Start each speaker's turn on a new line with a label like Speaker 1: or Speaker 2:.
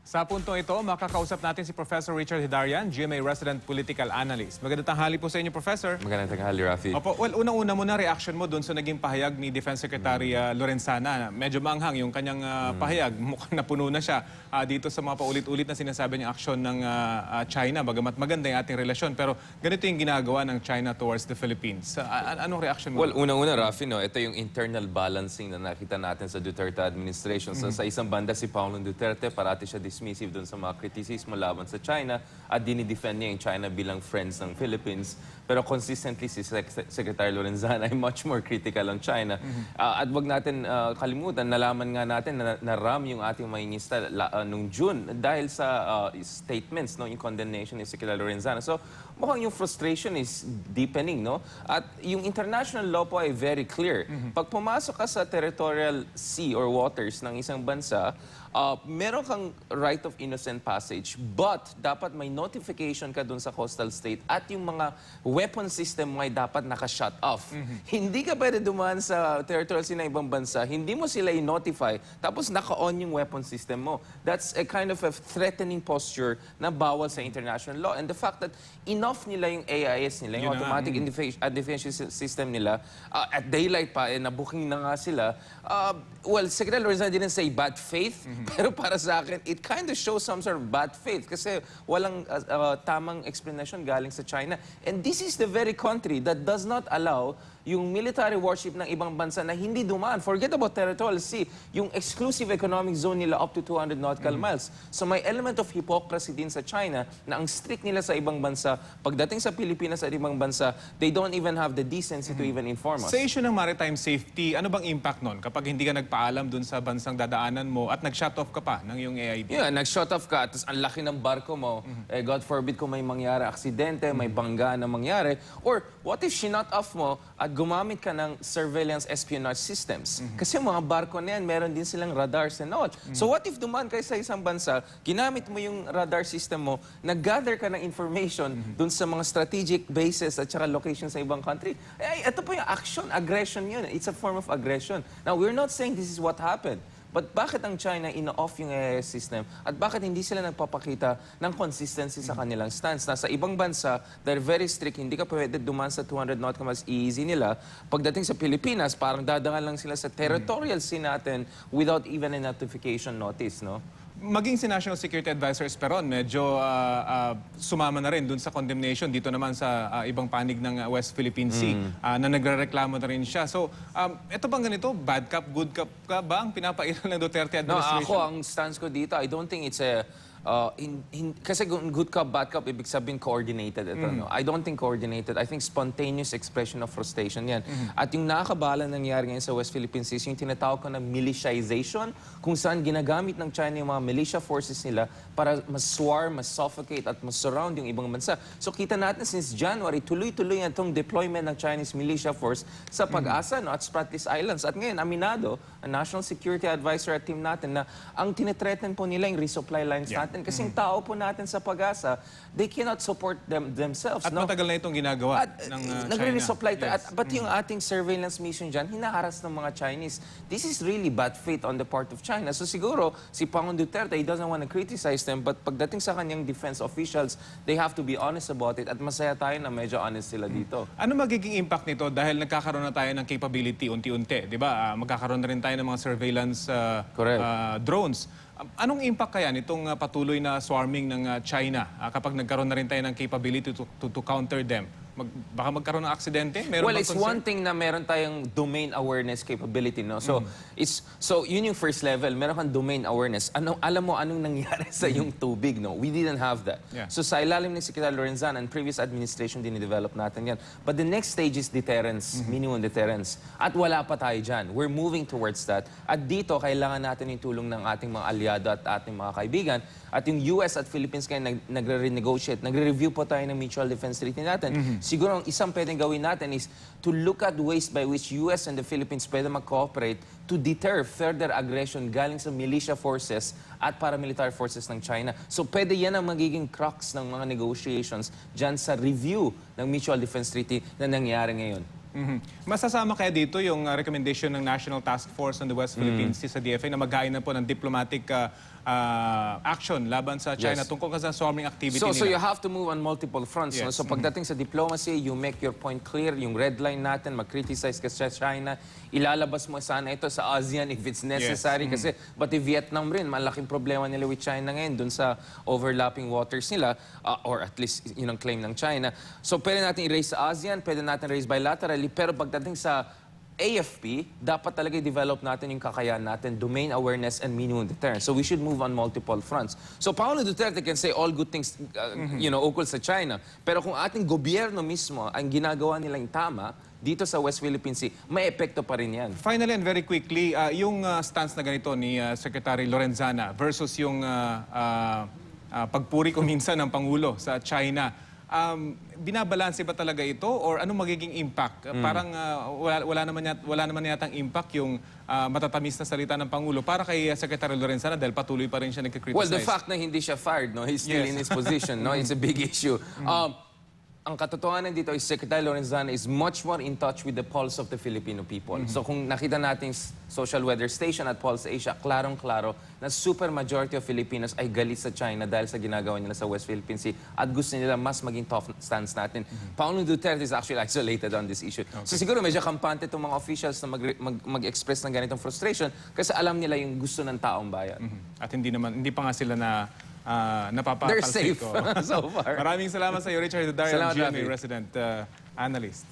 Speaker 1: Sa puntong ito, makakausap natin si Professor Richard Heydarian, GMA Resident Political Analyst. Magandang tanghali po sa inyo, Professor.
Speaker 2: Magandang tanghali, Rafi.
Speaker 1: Opo, well, unang-una muna reaction mo doon sa naging pahayag ni Defense Secretary Lorenzana. Medyo maanghang yung kanyang pahayag. Mukhang napuno na siya dito sa mga paulit-ulit na sinasabi niyang aksyon ng China. Bagamat maganda yung ating relasyon. Pero ganito yung ginagawa ng China towards the Philippines. Anong reaction mo?
Speaker 2: Well, unang-una, Rafi, no, ito yung internal balancing na nakita natin sa Duterte administration. So, sa isang banda, si Pangulong Duterte, parati siya dismissive doon sa mga kritisismo laban sa China at dinidefend niya yung China bilang friends ng Philippines. Pero consistently, si Secretary Lorenzana ay much more critical on China. At wag natin kalimutan, nalaman nga natin na ram yung ating mainista nung June dahil sa statements, no, yung condemnation ni Secretary Lorenzana. So, mukhang yung frustration is deepening, no? At yung international law po ay very clear. Pag pumasok ka sa territorial sea or waters ng isang bansa, meron kang right of innocent passage, but dapat may notification ka dun sa coastal state at yung mga weapon system mo ay dapat naka-shut off. Hindi ka pwede dumaan sa territorial sea ng ibang bansa, hindi mo sila i-notify, tapos naka-on yung weapon system mo. That's a kind of a threatening posture na bawal sa international law. And the fact that enough nila yung AIS nila, yung automatic defense system nila, at daylight pa, na-booking na nga sila, well, Secretary Lorenzana didn't say bad faith, pero para sa akin, it kind of shows some sort of bad faith kasi walang tamang explanation galing sa China. And this is the very country that does not allow yung military warship ng ibang bansa na hindi dumaan. Forget about territorial sea. Yung exclusive economic zone nila up to 200 nautical miles. So may element of hypocrisy din sa China na ang strict nila sa ibang bansa. Pagdating sa Pilipinas at ibang bansa, they don't even have the decency to even inform us.
Speaker 1: Sa issue ng maritime safety, ano bang impact nun kapag hindi ka nagpaalam dun sa bansang dadaanan mo at nag-shut off ka pa ng iyong AID?
Speaker 2: Yeah, nag-shut off ka, tapos ang laki ng barko mo, God forbid kung may mangyari aksidente, may bangga na mangyari, or what if sinut off mo at gumamit ka ng surveillance espionage systems? Kasi mga barko na yan, meron din silang radars and all. So what if dumaan kayo sa isang bansa, ginamit mo yung radar system mo, nag-gather ka ng information dun sa mga strategic bases at saka location sa ibang country? Eh, ito po yung action, aggression yun. It's a form of aggression. Now, we're not saying this is what happened. But bakit ang China ina-off yung AIS system at bakit hindi sila nagpapakita ng consistency sa kanilang stance? Nasa ibang bansa, they're very strict. Hindi ka pwede dumaan sa 200 nautical miles, easy nila. Pagdating sa Pilipinas, parang dadangan lang sila sa territorial sea natin without even a notification notice, no?
Speaker 1: Maging si National Security Advisor Esperon, medyo sumama na rin dun sa condemnation dito naman sa ibang panig ng West Philippine Sea na nagrereklamo na rin siya. So, ito bang ganito? Bad cop, good cop ka ba ang pinapairal ng Duterte administration?
Speaker 2: No, ako, ang stance ko dito, I don't think it's a... kasi good cop, bad cop, ibig sabihin coordinated ito. No? I don't think coordinated. I think spontaneous expression of frustration yan. At yung nakakabala nangyari ngayon sa West Philippine Sea, yung tinatawag ko na militiazation, kung saan ginagamit ng China yung mga militia forces nila para mas-swarm, mas-suffocate at mas-surround yung ibang bansa. So kita natin since January, tuloy-tuloy na itong deployment ng Chinese militia force sa Pag-asa no, at Spratlys Islands. At ngayon, aminado, ang National Security Advisor at team natin na ang tinetreaten po nila yung resupply lines natin. Kasi yung tao po natin sa Pag-asa, they cannot support themselves.
Speaker 1: At matagal na itong ginagawa ng China.
Speaker 2: Nagre-resupply. But yung ating surveillance mission dyan, hinaharas ng mga Chinese. This is really bad faith on the part of China. So siguro, si Pangulong Duterte, he doesn't want to criticize them, but pagdating sa kanyang defense officials, they have to be honest about it. At masaya tayo na medyo honest sila dito.
Speaker 1: Ano magiging impact nito dahil nagkakaroon na tayo ng capability unti-unti, di ba? Magkakaroon na rin tayo ng mga surveillance drones. Anong impact kaya nitong patuloy na swarming ng China kapag nagkaroon na rin tayo ng capability to counter them? Baka magkaroon ng aksidente? Meron
Speaker 2: Well, it's
Speaker 1: concern?
Speaker 2: one thing na meron tayong domain awareness capability, no? So, yun yung first level. Meron kang domain awareness. Alam mo anong nangyari sa yung tubig, no? We didn't have that.
Speaker 1: Yeah.
Speaker 2: So, sa ilalim ni Secretary Lorenzana and previous administration, din-develop natin yan. But the next stage is deterrence, minimum deterrence. At wala pa tayo dyan. We're moving towards that. At dito, kailangan natin yung tulong ng ating mga aliado at ating mga kaibigan. At yung US at Philippines kayo nagre-renegotiate. Nagre-review po tayo ng mutual defense treaty natin. Siguro ang isang pwedeng gawin natin is to look at ways by which US and the Philippines pwede mag-cooperate to deter further aggression galing sa militia forces at paramilitary forces ng China. So pwede yan ang magiging crux ng mga negotiations dyan sa review ng mutual defense treaty na nangyari ngayon.
Speaker 1: Masasama kaya dito yung recommendation ng National Task Force on the West Philippine Sea sa DFA na maghain na po ng diplomatic action laban sa China
Speaker 2: Yes.
Speaker 1: tungkol sa swarming activity
Speaker 2: So
Speaker 1: nila.
Speaker 2: you have to move on multiple fronts. No?
Speaker 1: Yes.
Speaker 2: So pagdating sa diplomacy, you make your point clear, yung red line natin, mag-criticize ka sa China, ilalabas mo sana ito sa ASEAN if it's necessary. Kasi pati Vietnam rin, malaking problema nila with China ngayon dun sa overlapping waters nila, or at least yun ang claim ng China. So pwede natin i-raise sa ASEAN, pwede natin raise bilaterally, pero pagdating sa AFP, dapat talaga i-develop natin yung kakayahan natin, domain awareness and minimum deterrence. So we should move on multiple fronts. So Paolo Duterte can say all good things, ukol sa China. Pero kung ating gobyerno mismo ang ginagawa nilang tama, dito sa West Philippine Sea, may epekto pa rin yan.
Speaker 1: Finally and very quickly, yung stance na ganito ni Secretary Lorenzana versus yung pagpuri ko minsan ng Pangulo sa China, binabalanse ba talaga ito or ano magiging impact? Parang wala naman yatang impact yung matatamis na salita ng Pangulo para kay Secretary Lorenzana dahil patuloy pa rin siya nagkikriticize.
Speaker 2: Well, the fact na hindi siya fired, no, he's still in his position, no, it's a big issue. Ang katotohanan dito is Secretary Lorenzana is much more in touch with the pulse of the Filipino people. So kung nakita natin social weather station at Pulse Asia, klarong-klaro na super majority of Filipinos ay galit sa China dahil sa ginagawa nila sa West Philippine Sea at gusto nila mas maging tough stance natin. Paolo Duterte is actually isolated on this issue. So siguro medyo kampante itong mga officials na mag-express ng ganitong frustration kasi alam nila yung gusto ng taong bayan.
Speaker 1: At hindi pa nga sila na napapatalsik.
Speaker 2: They're safe so far.
Speaker 1: Maraming salamat sa iyo, Richard Heydarian,
Speaker 2: Salamat,
Speaker 1: GMA
Speaker 2: Rafi.
Speaker 1: resident analyst.